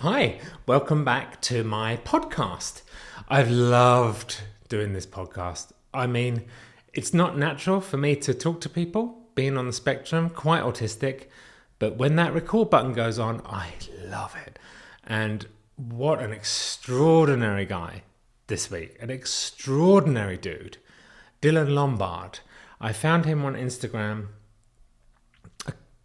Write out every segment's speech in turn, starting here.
Hi, welcome back to my podcast. I've loved doing this podcast. I mean, it's not natural for me to talk to people, being on the spectrum, quite autistic, but when that record button goes on, I love it. And what an extraordinary guy this week, an extraordinary dude, Dylan Lombard. I found him on Instagram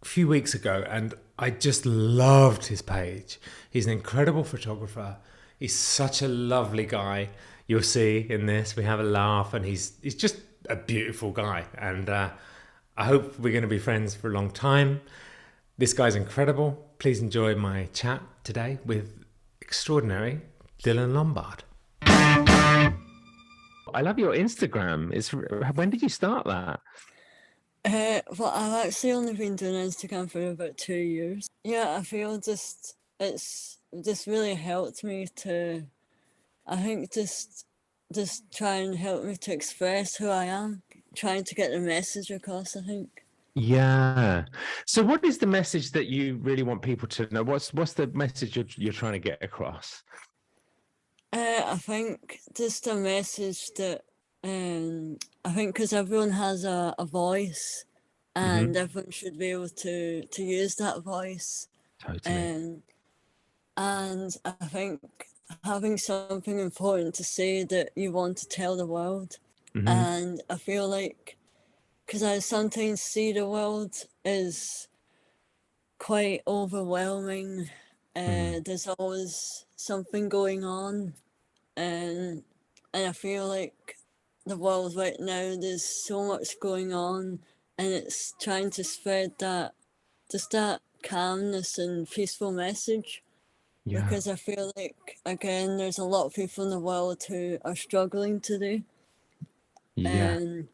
few weeks ago and I just loved his page. He's an incredible photographer. He's such a lovely guy. You'll see in this, we have a laugh and he's just a beautiful guy. And I hope we're going to be friends for a long time. This guy's incredible. Please enjoy my chat today with extraordinary Dylan Lombard. I love your Instagram. When did you start that? Well, I've actually only been doing Instagram for about 2 years. Yeah, I feel it's just really helped me to, I think just try and help me to express who I am, trying to get the message across, I think. Yeah. So what is the message that you really want people to know? What's the message you're trying to get across? I think just a message that I think because everyone has a voice and everyone should be able to use that voice. Totally. And I think having something important to say that you want to tell the world. And I feel like, because I sometimes see the world as quite overwhelming, there's always something going on. And I feel like the world right now, there's so much going on, and it's trying to spread that, just that calmness and peaceful message. Yeah. Because I feel like, again, there's a lot of people in the world who are struggling today. Yeah. And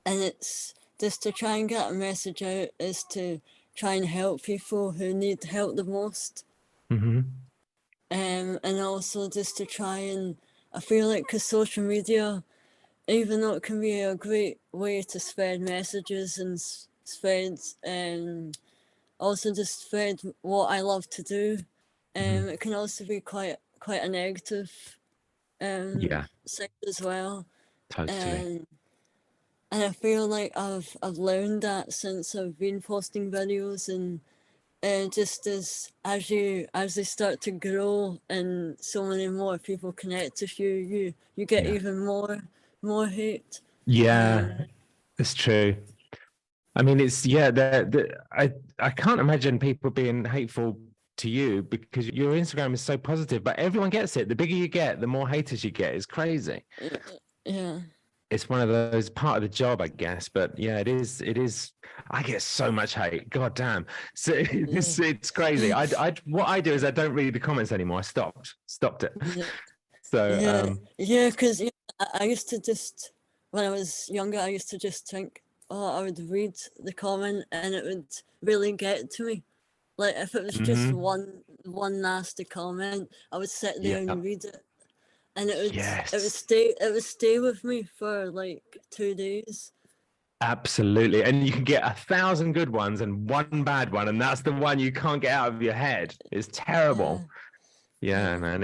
it's just to try and get a message out is to try and help people who need help the most. And also just to try and, I feel like, because social media, even though it can be a great way to spread messages and spread, also just spread what I love to do, it can also be quite a negative Yeah. side as well. Totally. Um, and I feel like I've learned that since I've been posting videos, and just as they start to grow and so many more people connect with you, you get Yeah. even more hate. Yeah. Um, It's true. I mean, it's yeah. I can't imagine people being hateful to you because your Instagram is so positive, but everyone gets it. The bigger you get, the more haters you get. It's crazy. yeah, It's one of those part of the job, I guess. But yeah, it is. It is. I get so much hate. God damn. So yeah, it's crazy. What I do is I don't read the comments anymore. I stopped it. yeah, So yeah, yeah. Because I used to just, when I was younger, I used to just think, oh, I would read the comment and it would really get to me. Like if it was just one nasty comment, I would sit there yeah, and read it, and yes. it would stay with me for like 2 days. Absolutely. And you can get 1,000 good ones and one bad one, and that's the one you can't get out of your head. It's Yeah, terrible. Yeah, yeah, man.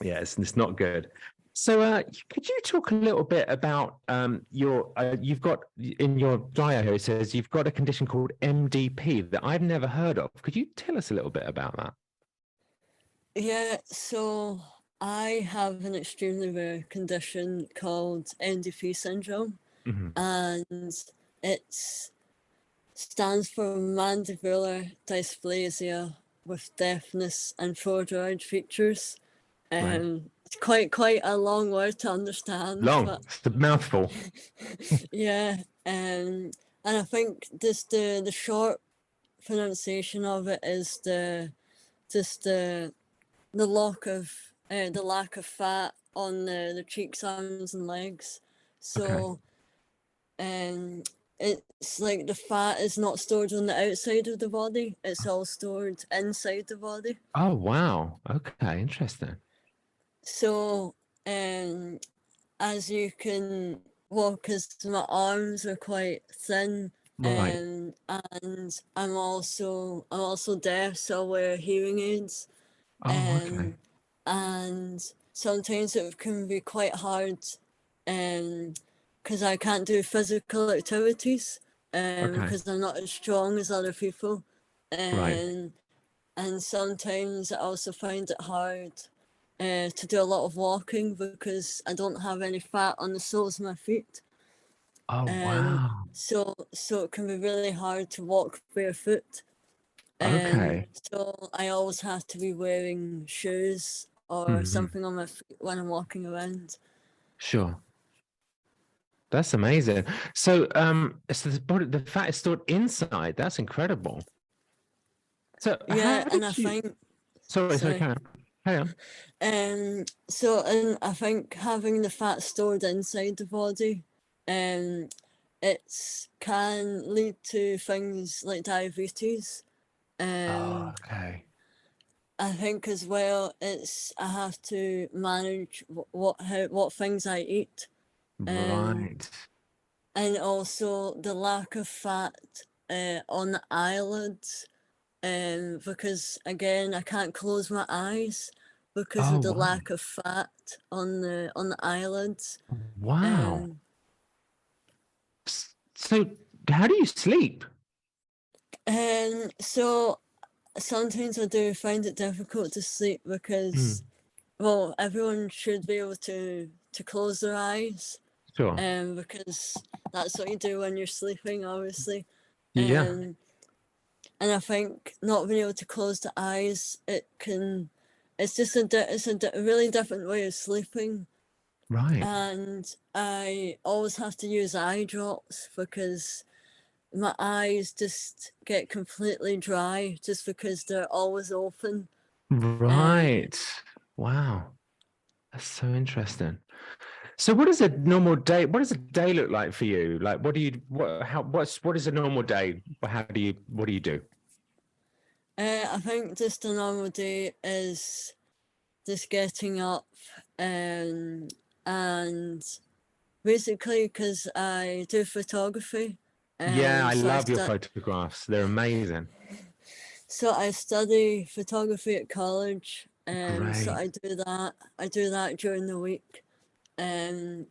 Yeah, it's not good. So could you talk a little bit about your you've got in your bio here it says you've got a condition called MDP that I've never heard of. Could you tell us a little bit about that? yeah. So I have an extremely rare condition called NDP syndrome, and it stands for mandibular dysplasia with deafness and prodroid features. Right. It's quite a long word to understand, Long. but It's a mouthful. yeah. And I think just the short pronunciation of it is just the lack of fat on the cheeks, arms, and legs. Okay. So it's like the fat is not stored on the outside of the body; it's all stored inside the body. Oh wow. Okay, interesting. So as you can, well, because my arms are quite thin, Right. and I'm also deaf, so I wear hearing aids. Oh, okay. And sometimes it can be quite hard because I can't do physical activities Okay. because I'm not as strong as other people. Right. And sometimes I also find it hard to do a lot of walking because I don't have any fat on the soles of my feet. Oh, And wow. so it can be really hard to walk barefoot. Okay. So I always have to be wearing shoes or Hmm. something on my feet when I'm walking around. Sure. That's amazing. So the fat is stored inside. That's incredible. So Yeah, how and I did you? think Sorry, sorry. carry on. Carry on. So and I think having the fat stored inside the body, um, it can lead to things like diabetes. Oh, Um, okay. I think as well, I have to manage what things I eat. Um, Right. and also the lack of fat on the eyelids, because again I can't close my eyes because Oh, of the wow. lack of fat on the eyelids. Wow. Um, So how do you sleep? and so sometimes I do find it difficult to sleep Hmm. because, well, everyone should be able to close their eyes, Sure. because that's what you do when you're sleeping, obviously. Yeah. Um, and I think not being able to close the eyes, it's just a really different way of sleeping. Right. And I always have to use eye drops because my eyes just get completely dry just because they're always open. Um, Right. Wow. That's so interesting. So what is a normal day? What does a day look like for you? Like what is a normal day? What do you do? I think just a normal day is just getting up, um, and basically because I do photography, Yeah, I so love your photographs. They're amazing. I study photography at college. So Great. I do that during the week. And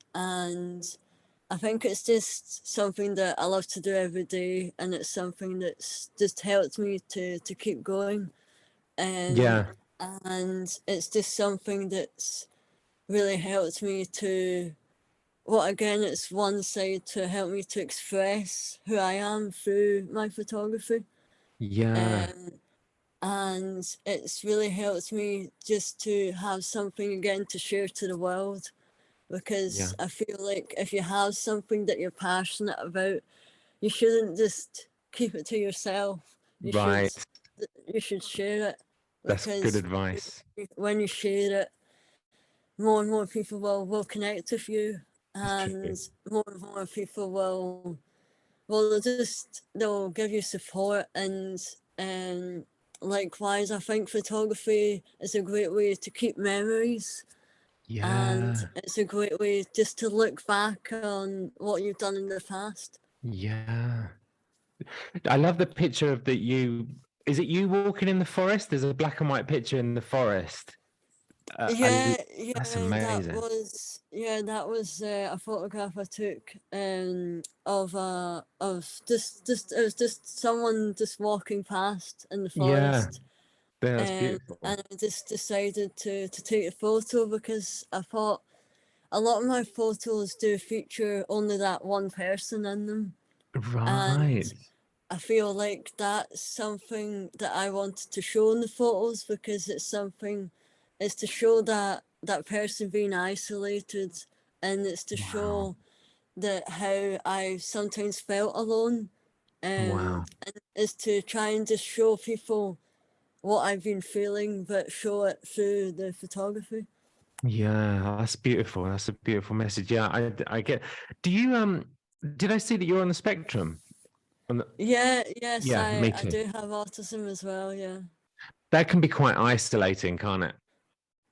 I think it's just something that I love to do every day, and it's something that's just helped me to keep going. Um, Yeah. and it's just something that's really helped me to, well, again, it's one side to help me to express who I am through my photography. Yeah. Um, and it's really helped me just to have something again to share to the world, Yeah. because I feel like if you have something that you're passionate about, you shouldn't just keep it to yourself. You should Right. you should share it, That's good because advice. when you share it, more and more people will connect with you, It's true. and more people they'll give you support. And likewise, I think photography is a great way to keep memories, and Yeah. it's a great way just to look back on what you've done in the past. Yeah. I love the picture of that you is it you walking in the forest? There's a black and white picture in the forest. Yeah, That's yeah, amazing. that was a photograph I took, of just it was just someone just walking past in the Yeah. forest. That's beautiful. And I just decided to take a photo because I thought a lot of my photos do feature only that one person in them, and Right. I feel like that's something that I wanted to show in the photos, because it's something, it's to show that person being isolated, and it's to Wow. show that how I sometimes felt alone, Wow. and it's to try and just show people what I've been feeling, but show it through the photography. Yeah, that's beautiful. That's a beautiful message. Yeah, I get. Do you did I see that you're on the spectrum? On the, Yeah, yes, yeah, me I too. do have autism as well. Yeah, That can be quite isolating, can't it?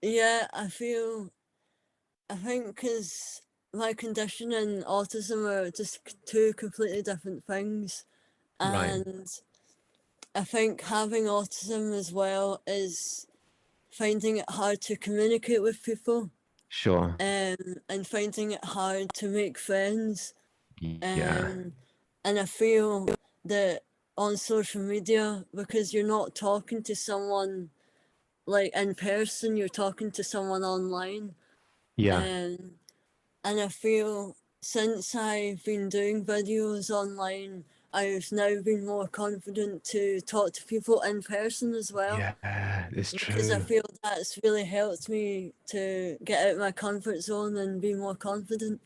yeah, I think because my condition and autism are just two completely different things. Right. And I think having autism as well is finding it hard to communicate with people, Sure. and finding it hard to make friends. Yeah. And I feel that on social media, because you're not talking to someone like in person, you're talking to someone online. Yeah. And I feel since I've been doing videos online, I've now been more confident to talk to people in person as well, Yeah, it's because I true. feel that's really helped me to get out of my comfort zone and be more confident.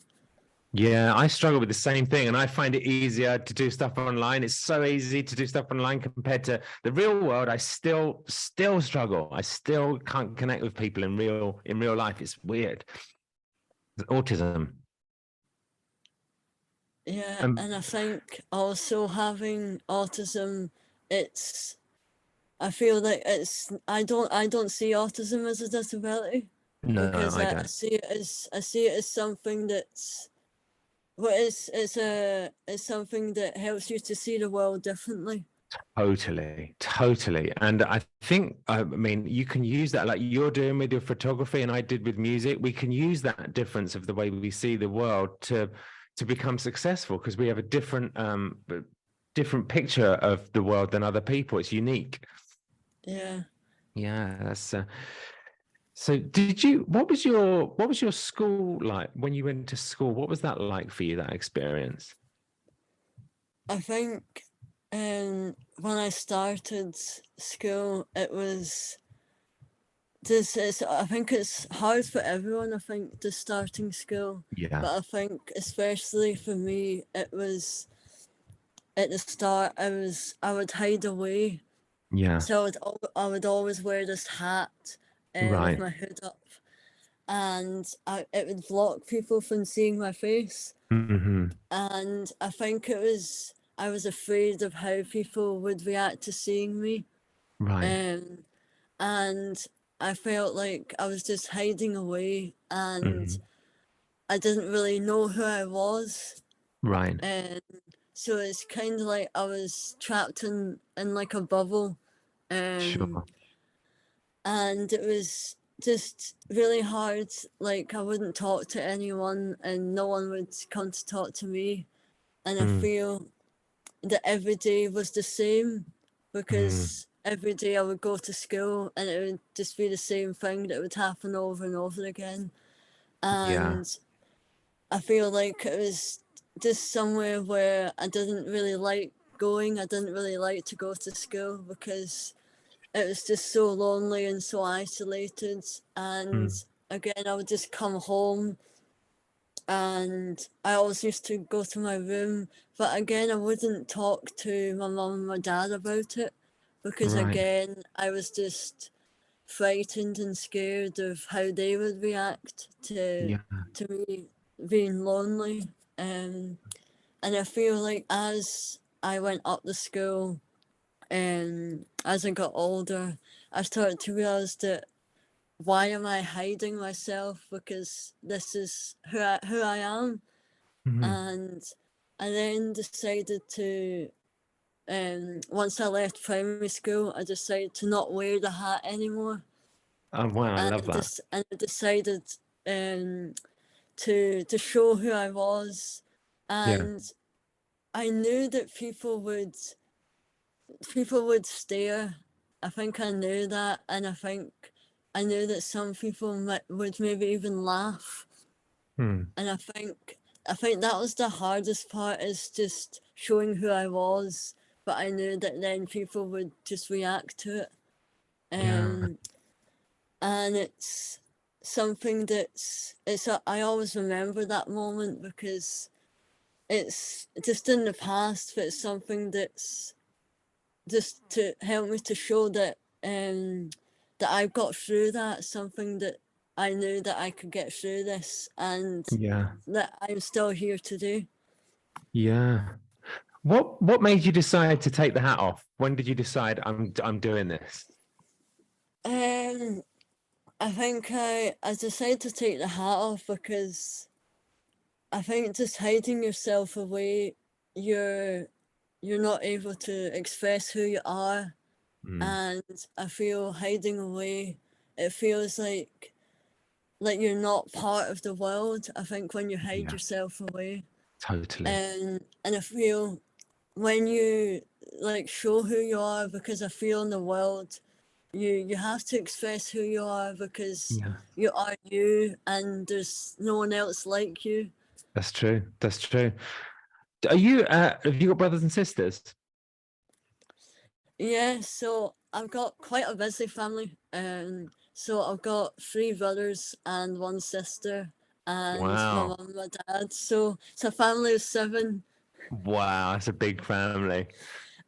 Yeah, I struggle with the same thing, and I find it easier to do stuff online. It's so easy to do stuff online compared to the real world. I still struggle. I still can't connect with people in real life. It's weird. Autism. Yeah, Um, and I think also having autism, it's I feel like I don't see autism as a disability, no, because I I don't. see it as something that's, well, it's something that helps you to see the world differently. Totally. And I think, I mean, you can use that like you're doing with your photography and I did with music. We can use that difference of the way we see the world to become successful because we have a different picture of the world than other people. It's unique. Yeah, Yeah, that's so what was your school like when you went to school? What was that like for you, that experience? I think when I started school, it was this is I think it's hard for everyone, I think, just starting school. Yeah. But I think especially for me, it was at the start, I would hide away. Yeah. So I would always wear this hat, with Right. my hood up, and it would block people from seeing my face. Hmm. And I think I was afraid of how people would react to seeing me. Right. Um, and I felt like I was just hiding away, and Hmm. I didn't really know who I was. Right. And so it's kind of like I was trapped in like a bubble. Um, Sure. and it was just really hard. Like I wouldn't talk to anyone, and no one would come to talk to me. And I Mm, feel that every day was the same, mm, because every day I would go to school and it would just be the same thing that would happen over and over again. yeah. And I feel like it was just somewhere where I didn't really like going. I didn't really like to go to school because it was just so lonely and so isolated. And Mm, again, I would just come home, and I always used to go to my room, but again, I wouldn't talk to my mum and my dad about it, because right. again, I was just frightened and scared of how they would react Yeah. to me being lonely. Um, and I feel like as I went up the school, and as I got older, I started to realize that, why am I hiding myself? Because this is who I am. Mhm. And I then decided to, once I left primary school, I decided to not wear the hat anymore. Oh, wow. I And love that. I decided, um, to show who I was. Yeah. And I knew that people would stare. I think I knew that, and I think I knew that some people would maybe even laugh. Mm, And I think that was the hardest part, is just showing who I was. But I knew that then people would just react to it. yeah. Um, and it's something I always remember that moment, because it's just in the past, but it's something that's just to help me to show that, that I've got through that, something that I knew that I could get through this, and Yeah. that I'm still here to do. Yeah. What made you decide to take the hat off? When did you decide I'm doing this? Um, I think I decided to take the hat off because I think just hiding yourself away, you're you're not able to express who you are. Mm, And I feel hiding away it feels like you're not part of the world. I think when you hide yourself away, Totally. and I feel when you like show who you are, because I feel in the world you have to express who you are, because you are you and there's no one else like you. That's true. That's true. Are you have you got brothers and sisters? Yeah, so I've got quite a busy family. So I've got 3 brothers and 1 sister, and my Wow. mum and my dad. So it's a family of 7. Wow, that's a big family.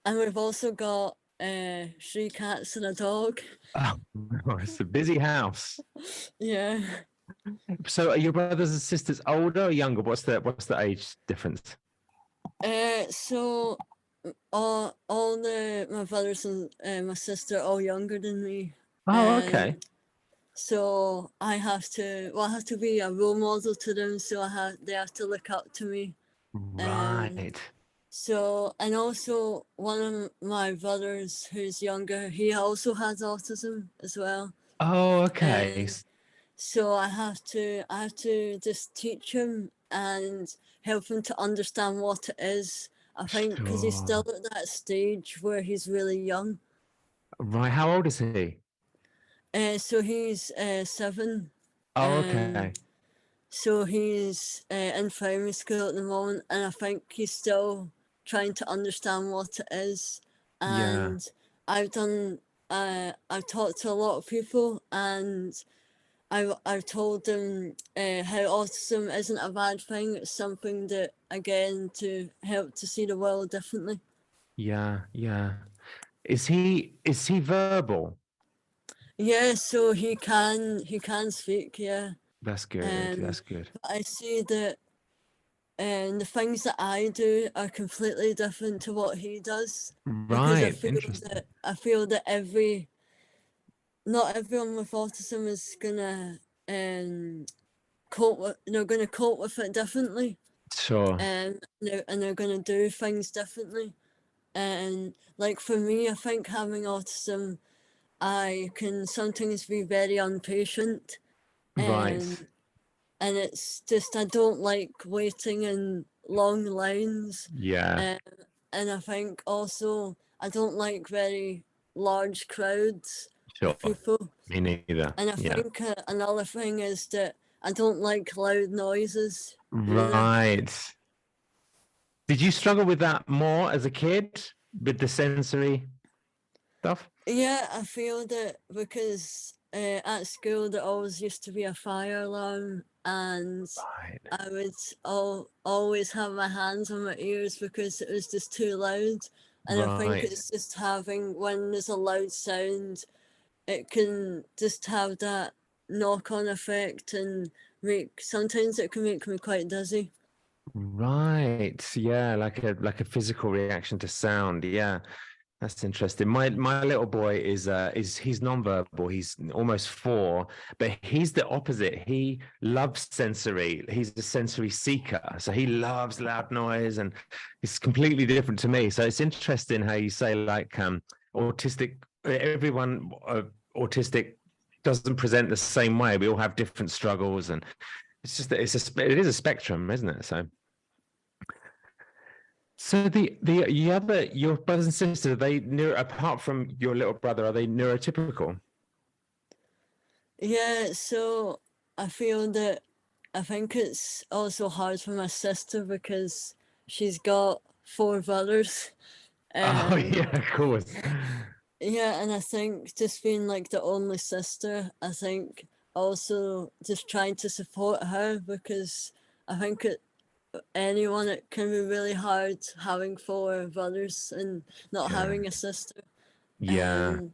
And we've also got 3 cats and a dog. Oh, it's a busy house. Yeah. So are your brothers and sisters older or younger? What's the age difference? So all my brothers and my sister are all younger than me. Oh, okay. So I have to be a role model to them. So they have to look up to me. Right. So, and also one of my brothers who's younger, he also has autism as well. Oh, okay. So I have to just teach him and help him to understand what it is. I think because he's Sure. still at that stage where he's really young. Right. How old is he? So he's 7. Oh, Um, okay. so he's in primary school at the moment, and I think he's still trying to understand what it is. Yeah. And I've done I've talked to a lot of people, and I've told them how autism isn't a bad thing. It's something that, again, to help to see the world differently. Yeah. Yeah. Is he verbal? Yeah, so he can speak. Yeah, That's good. um, That's good. but I see that the things that I do are completely different to what he does, because Right. Interesting. I feel that not everyone with autism is gonna cope with it differently. Sure. They're going to do things differently. And like for me, I think having autism, I can sometimes be very impatient, Right. and it's just I don't like waiting in long lines, Yeah. um, and I think also I don't like very large crowds Sure. of people, Me neither. and I Yeah. think another thing is that I don't like loud noises either. Right. Did you struggle with that more as a kid with the sensory stuff? Yeah, I feel that because at school there always used to be a fire alarm, and Right. I would always have my hands on my ears because it was just too loud. And I think Right. it's just when there's a loud sound, it can just have that knock-on effect and sometimes it can make me quite dizzy. Right. Yeah, like a physical reaction to sound. Yeah. That's interesting. My little boy is he's nonverbal. He's almost 4, but he's the opposite. He loves sensory. He's a sensory seeker. So he loves loud noise, and it's completely different to me. So it's interesting how you say like autistic. Everyone autistic doesn't present the same way. We all have different struggles, and it's just that it is a spectrum, isn't it? So the other your brothers and sisters, are they apart from your little brother, are they neurotypical? Yeah, so I feel that I think it's also hard for my sister because she's got 4 brothers. Oh Um, yeah, of course. yeah, and I think just being like the only sister, I think also just trying to support her, because I think it can be really hard having 4 brothers and not Yeah, having a sister. yeah, Um,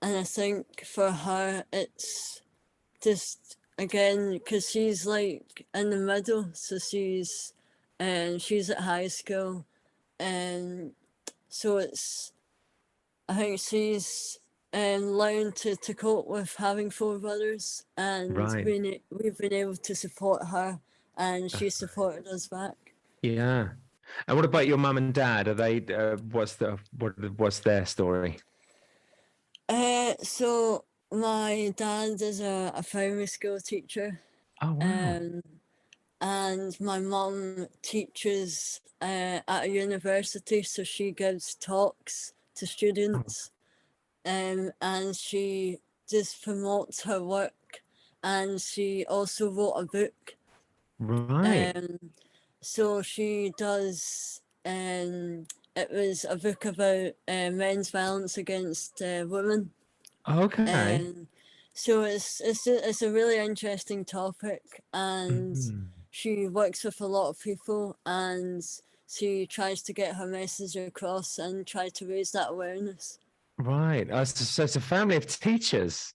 and I think for her, it's just again because she's like in the middle, so she's at high school, and so it's I think she's learned to cope with having 4 brothers, and right. we've been able to support her, and she That's supported us back. Yeah. And what about your mum and dad? Are they what's their story? So my dad is a primary school teacher, Oh, wow. and my mum teaches at a university, so she gives talks to students, and she just promotes her work, and she also wrote a book. Right. Um, so she does. It was a book about men's violence against women. Okay. And so it's a really interesting topic, and Mhm. she works with a lot of people, and she tries to get her message across and try to raise that awareness. Right. So it's a family of teachers.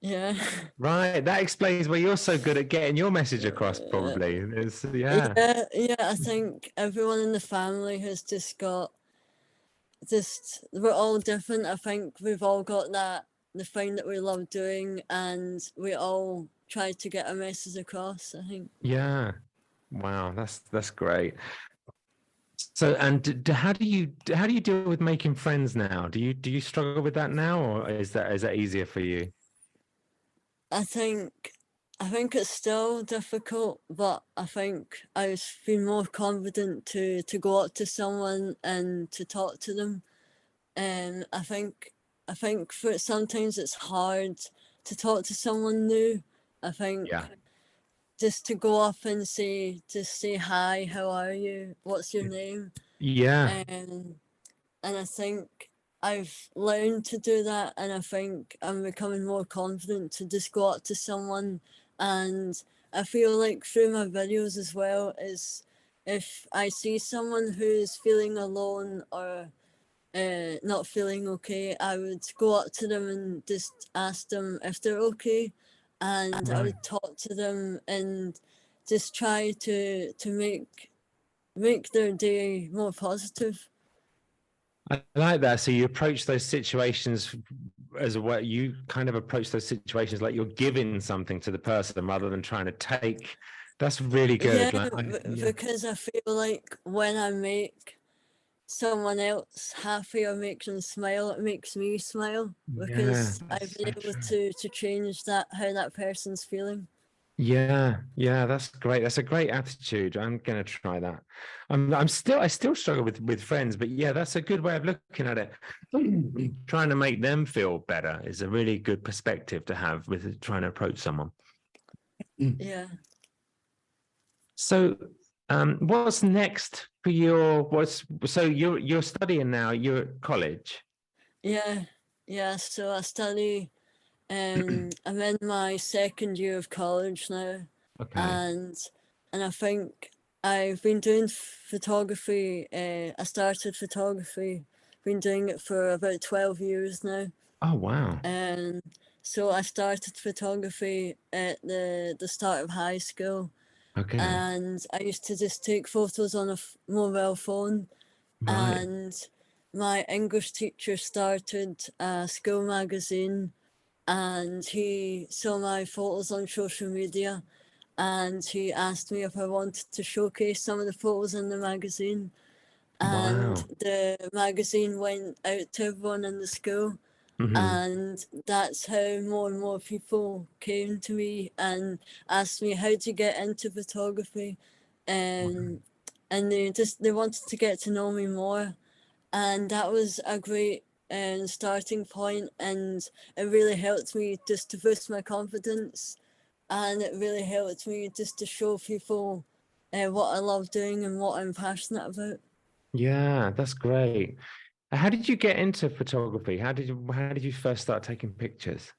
Yeah. Right. That explains why you're so good at getting your message across, probably. It's, yeah. Yeah, I think everyone in the family has just got we're all different. I think we've all got the thing that we love doing, and we all try to get a message across, I think. Yeah. Wow. That's great. So, and how do you deal with making friends now? Do you struggle with that now, or is that easier for you? I think I think it's still difficult, but I think I've been more confident to go up to someone and to talk to them. And I think for sometimes it's hard to talk to someone new. I Yeah. think just to go up and say hi, how are you, what's your name, Yeah. and I think I've learned to do that, and I think I'm becoming more confident to just go up to someone. And I feel like through my videos as well, is if I see someone who's feeling alone or not feeling okay, I would go up to them and just ask them if they're okay, and I Right. would talk to them and just try to make their day more positive. I like that. So you approach those situations as a way you kind of approach those situations like you're giving something to the person rather than trying to take. That's really Yeah, good. Yeah. because I feel like when I make someone else happy or make them smile, it makes me smile Yeah, because I've that's been so able true. to change that how that person's feeling. Yeah, yeah, that's great. That's a great attitude. I'm gonna try that. I still struggle with friends, but yeah, that's a good way of looking at it. Trying to make them feel better is a really good perspective to have with trying to approach someone. Yeah, So, what's next for you're studying now, you're at college. yeah, yeah. So I study. I'm in my second year of college now, Okay. and I think I've been doing photography. I started photography. Been doing it for about 12 years now. Oh, wow. And so I started photography at the start of high school, Okay. and I used to just take photos on a mobile phone. Right. And my English teacher started a school magazine, and he saw my photos on social media, and he asked me if I wanted to showcase some of the photos in the magazine. And Wow. the magazine went out to everyone in the school, Hmm. and that's how more and more people came to me and asked me how to get into photography, and they wanted to get to know me more, and that was a great starting point, and it really helped me just to boost my confidence, and it really helped me just to show people what I love doing and what I'm passionate about. Yeah, that's great. How did you get into photography? How did you first start taking pictures?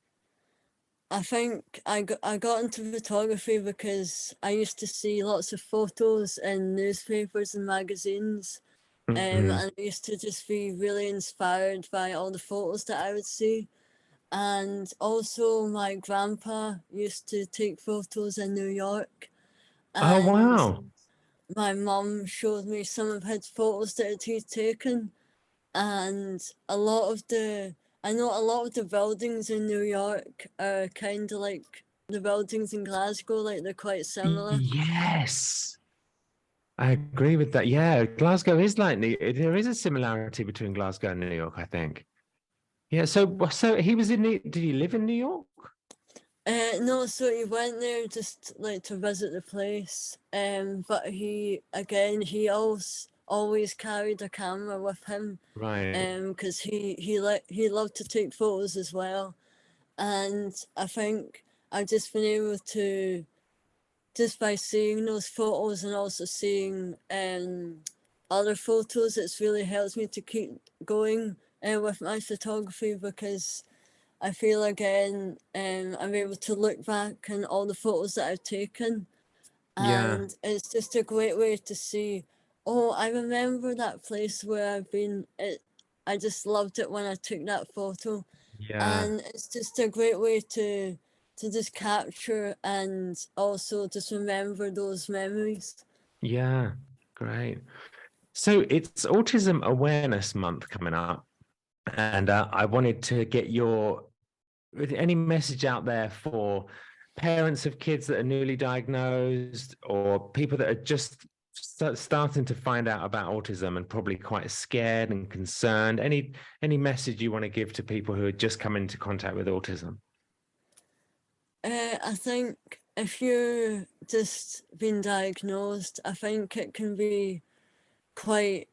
I think I got into photography because I used to see lots of photos in newspapers and magazines, Hmm. and I used to just be really inspired by all the photos that I would see. And also, my grandpa used to take photos in New York, Oh, and wow. my mum showed me some of his photos that he'd taken, and a lot of the I know a lot of the buildings in New York are kind of like the buildings in Glasgow, like they're quite similar. Yes, I agree with that. Yeah, Glasgow is like there is a similarity between Glasgow and New York, I think. Yeah. So he was in did he live in New York? No, so he went there just like to visit the place. But he always carried a camera with him. Right. Because he loved to take photos as well. And I think I've just been able to, just by seeing those photos and also seeing other photos, it's really helped me to keep going with my photography, because I feel again I'm able to look back on all the photos that I've taken, Yeah. and it's just a great way to see, oh, I remember that place where I've been. I just loved it when I took that photo, Yeah. and it's just a great way to just capture and also just remember those memories. Yeah. Great. So it's Autism Awareness Month coming up, and I wanted to get your any message out there for parents of kids that are newly diagnosed or people that are just starting to find out about autism and probably quite scared and concerned. Any message you want to give to people who are just come into contact with autism? I think if you're just been diagnosed, I think it can be quite,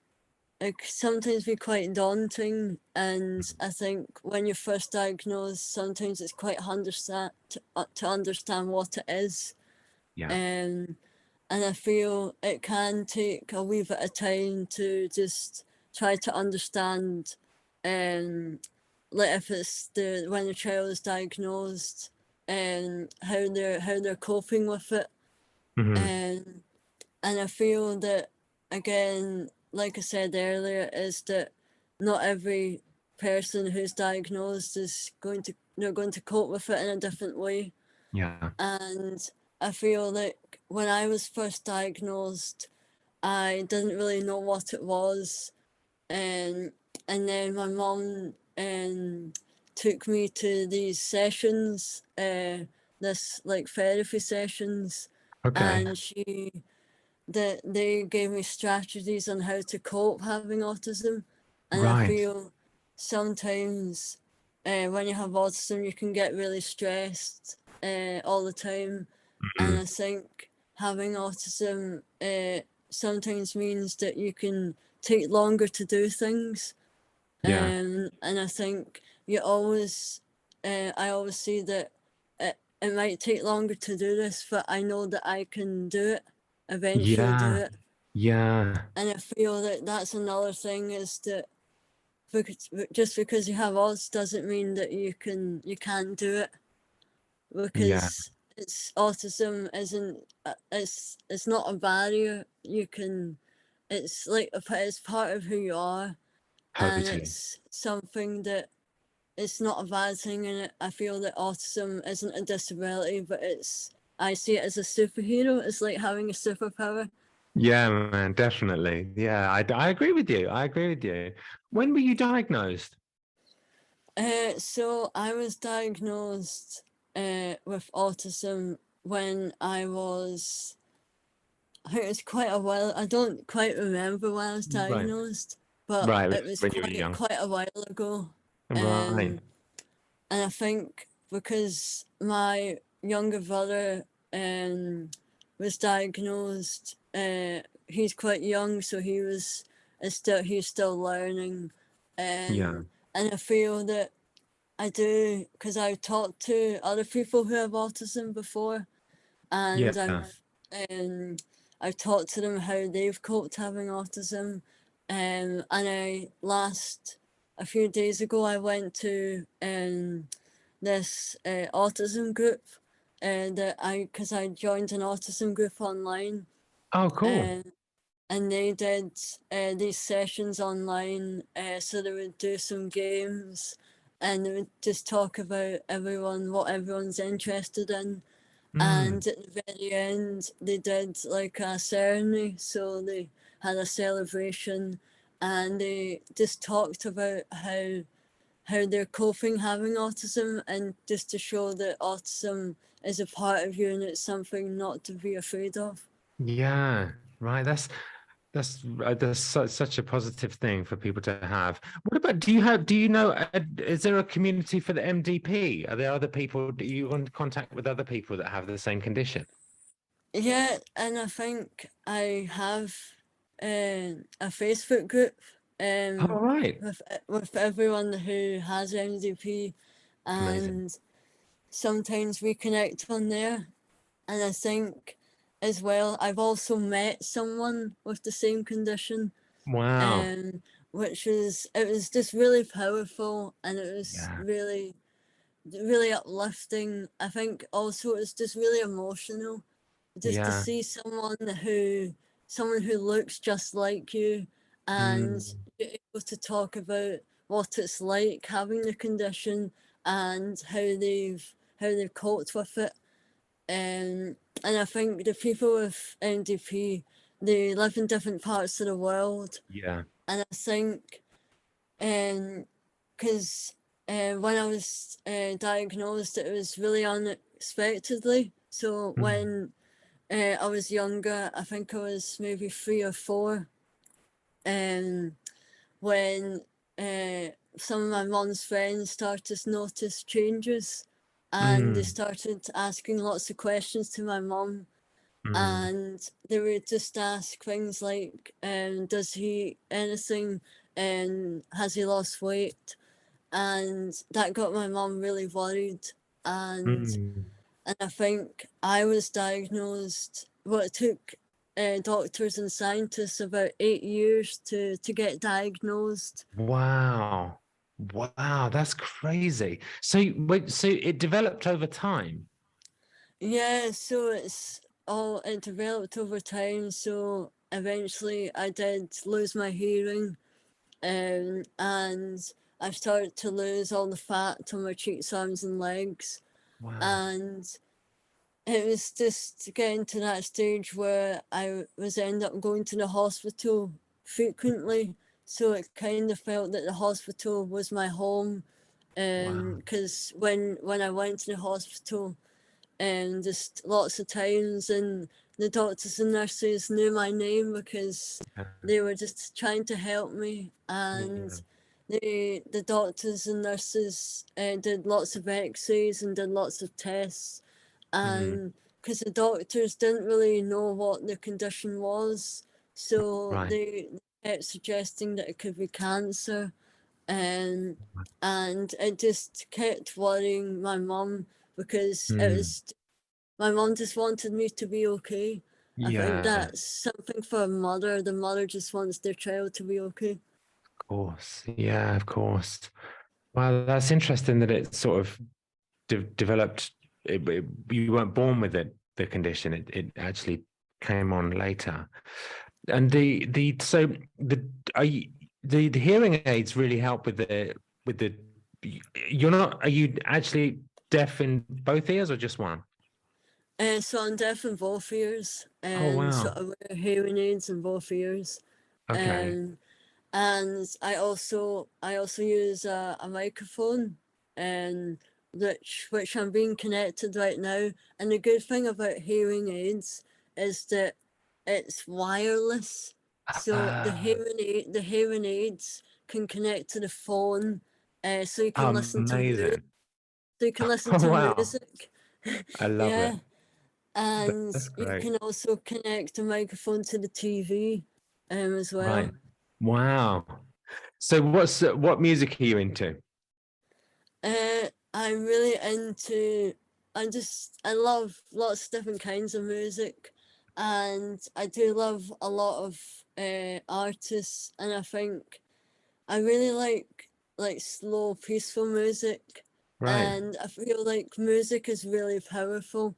it sometimes be quite daunting, and I think when you're first diagnosed, sometimes it's quite hard to understand what it is. Yeah. Um, and I feel it can take a wee bit of time to just try to understand, um, like if it's when the child is diagnosed, and how they're coping with it, Hmm. and I feel that, again, like I said earlier, is that not every person who's diagnosed is going to, they're going to cope with it in a different way. Yeah. And I feel like when I was first diagnosed, I didn't really know what it was. And then my mom took me to these sessions, this like therapy sessions, Okay. and that they gave me strategies on how to cope having autism. And I Right. feel sometimes when you have autism, you can get really stressed all the time. And Mhm. I think having autism sometimes means that you can take longer to do things. Yeah. And I think you always, I always see that it might take longer to do this, but I know that I can do it, eventually do Yeah. it. Yeah. And I feel that that's another thing, is that because, just because you have autism doesn't mean that you can do it, Yeah. because it's autism isn't it's not a barrier. You can, it's like it's part of who you are, and Totally. it's something that, it's not a bad thing. And I feel that autism isn't a disability, but I see it as a superhero. It's like having a superpower. Yeah, man, definitely. Yeah, I agree with you. I agree with you. When were you diagnosed? So I was diagnosed with autism when I think it was quite a while. I don't quite remember when I was Right. diagnosed, but Right. it was When you were young. quite a while ago. Right. Um, and I think because my younger brother was diagnosed, he's quite young, so he's still learning, Yeah. and I feel that I do, because I've talked to other people who have autism before, and Yeah. um, I've talked to them how they've coped having autism, and a few days ago I went to this autism group, that because I joined an autism group online, Oh, cool. and they did these sessions online, so they would do some games, and they would just talk about what everyone's interested in. Mm. And at the very end, they did like a ceremony, so they had a celebration, and they just talked about how they're coping having autism, and just to show that autism is a part of you and it's something not to be afraid of. Yeah. Right. That's such a positive thing for people to have. What about, do you know, is there a community for the MDP? Are there other people, do you want contact with other people that have the same condition? Yeah, and I think I have a Facebook group Oh, right. with everyone who has MDP, Amazing. and sometimes we connect on there. And I think as well, I've also met someone with the same condition, Wow. um, which was it was just really powerful, and it was Yeah. really uplifting. I think also it's just really emotional just to Yeah. see someone who looks just like you, and Mm, you're able to talk about what it's like having the condition and how they've coped with it. And I think the people with NDP, they live in different parts of the world, yeah. and I think because when I was diagnosed, it was really unexpectedly. So Mm, when I was younger, I think I was maybe 3 or 4, um, when some of my mum's friends started to notice changes, and they mm, started asking lots of questions to my mum, mm, and they would just ask things like, does he eat anything, and has he lost weight? And that got my mum really worried, and mm. and I think I was diagnosed. Well, it took doctors and scientists about 8 years to get diagnosed. Wow. Wow, that's crazy. So wait, so it developed over time. Yeah, so it developed over time. So eventually, I did lose my hearing, and I started to lose all the fat on my cheeks, arms, and legs, Wow. and it was just getting to that stage where I was end up going to the hospital frequently. So it kind of felt that the hospital was my home. Wow. Because when I went to the hospital, and just lots of times, and the doctors and nurses knew my name because Yeah. they were just trying to help me, Yeah. and the doctors and nurses did lots of x-rays and did lots of tests, Mm, and because the doctors didn't really know what the condition was, so right. they kept suggesting that it could be cancer, and and it just kept worrying my mum because it Mm, was my mum just wanted me to be okay. I think yeah, that's something for a mother. The mother just wants their child to be okay. of course. Yeah, of course. Wow, that's interesting that it sort of developed. You weren't born with it, the condition. It actually came on later. And the so the are you, the hearing aids really help with the you're not, are you actually deaf in both ears or just one? So I'm deaf in both ears, Oh and so wow. I wear hearing aids in both ears. Okay. Um, and I also use a microphone, and which I'm being connected right now. And the good thing about hearing aids is that it's wireless, so Uh, the hearing aids can connect to the phone, so you can listen to amazing. Oh wow. music. I love it. Yeah, and That's you great. can also connect the microphone to the TV, as Right. well. Wow. So what music are you into? I'm really into. I love lots of different kinds of music, and I do love a lot of artists, and I think I really like slow, peaceful music, Right. and I feel like music is really powerful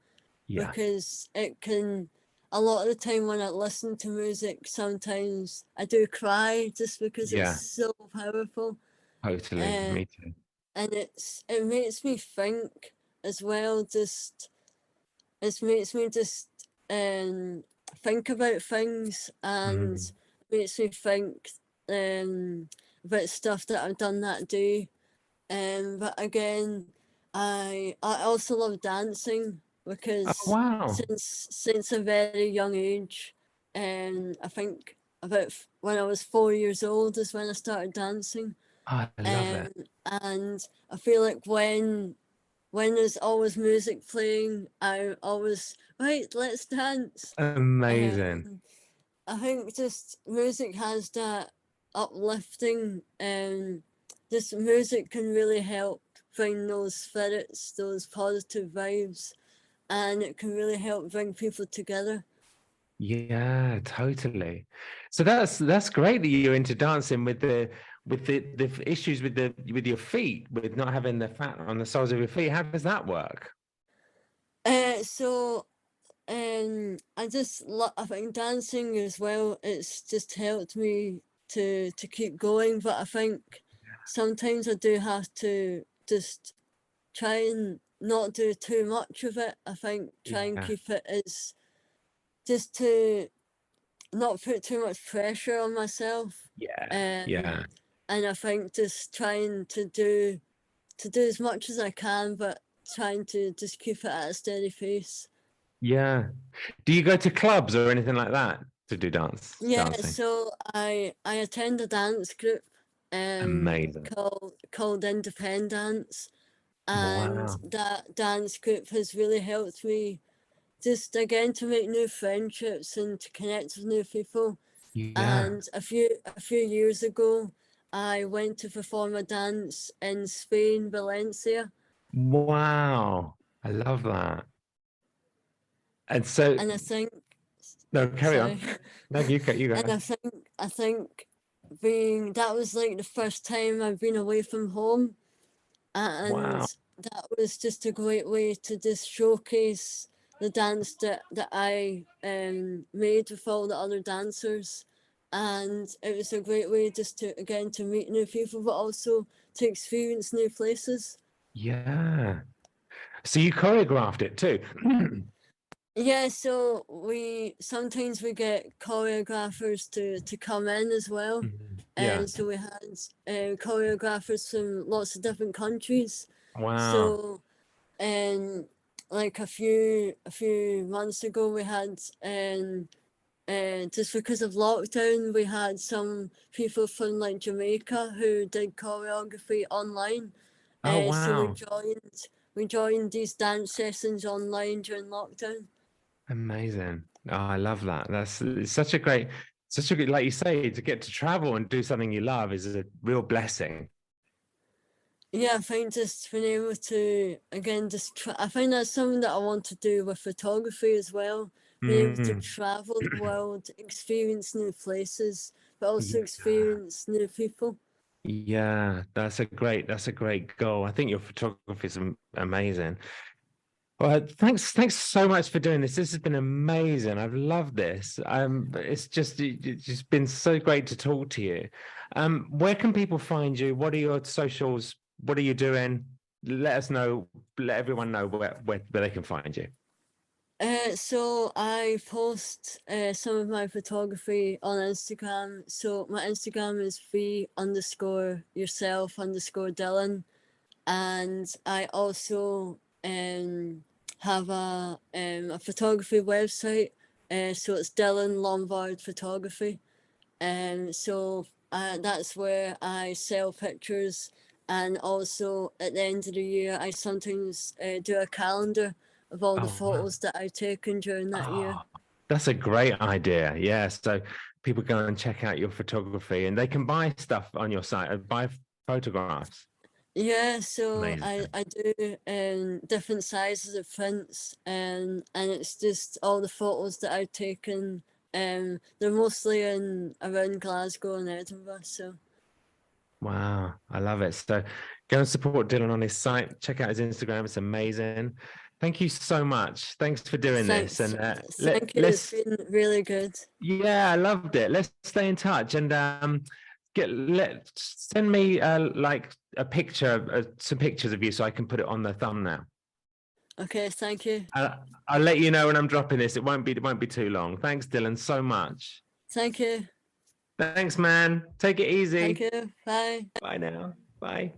Yeah. because it can. A lot of the time when I listen to music, sometimes I do cry just because it's Yeah. so powerful. Totally. Uh, Me too. and it makes me think as well. Just it makes me just um think about things, and Mm. makes me think um about stuff that I've done that day. But again, I also love dancing Oh because wow. since a very young age, I think. when I was 4 years old is when I started dancing. I love it. And I feel like when there's always music playing, I always, right, let's dance. Amazing. I think just music has that uplifting, just music can really help bring those spirits, those positive vibes, and it can really help bring people together. Yeah, totally. So that's great that you're into dancing with the issues with your feet, with not having the fat on the soles of your feet. How does that work? So I think dancing as well, it's just helped me to keep going, but I think sometimes I do have to just try and not do too much of it. I think try and Yeah. keep it as just to not put too much pressure on myself. Yeah. Yeah. And I think just trying to do as much as I can, but trying to just keep it at a steady pace. Yeah. Do you go to clubs or anything like that to do Yeah, dancing? so I attend a dance group Amazing. called Independence, and Wow. that dance group has really helped me just again to make new friendships and to connect with new people. Yeah. And a few years ago, I went to perform a dance in Spain, Valencia, Wow. I love that. And so, and I think, no, carry sorry, on. No, you and go. I think being that was like the first time I've been away from home, and Wow. that was just a great way to just showcase the dance that I made with all the other dancers, and it was a great way just to again to meet new people, but also to experience new places. Yeah. So you choreographed it too. Yeah, so we sometimes we get choreographers to come in as well, Yeah. and so we had choreographers from lots of different countries. Wow. So and like a few months ago we had just because of lockdown we had some people from like Jamaica who did choreography online, Oh, so wow. we joined these dance sessions online during lockdown. Amazing. Oh, I love that. It's such a good, like you say, to get to travel and do something you love is a real blessing. Yeah, I think just being able to again I find that's something that I want to do with photography as well. Being able to Mm, travel the world, experience new places, but also yeah. experience new people. Yeah, that's a great goal. I think your photography is amazing. Well, thanks so much for doing this. This has been amazing. I've loved this. It's just been so great to talk to you. Where can people find you? What are your socials? What are you doing? Let us know. Let everyone know where they can find you. So I post some of my photography on Instagram. So my Instagram is v_yourself_Dylan, and I also have a photography website. So it's Dylan Lombard Photography. So that's where I sell pictures, and also at the end of the year, I sometimes do a calendar of all the Oh, wow. photos that I've taken during that year. Oh, that's a great idea. Yeah. So people go and check out your photography and they can buy stuff on your site, buy photographs. Yeah, so Amazing. I do different sizes of prints, and it's just all the photos that I've taken. They're mostly in around Glasgow and Edinburgh. So Wow, I love it. So go and support Dylan on his site. Check out his Instagram. It's amazing. Thank you so much. Thanks for doing this. thanks, And thank you. It's let's been really good. yeah, I loved it. Let's stay in touch and let send me like a picture, some pictures of you so I can put it on the thumbnail. Okay, thank you. I'll let you know when I'm dropping this. It won't be too long. Thanks, Dylan, so much. Thank you. Thanks, man. Take it Thank easy. you. Bye. Bye now. Bye.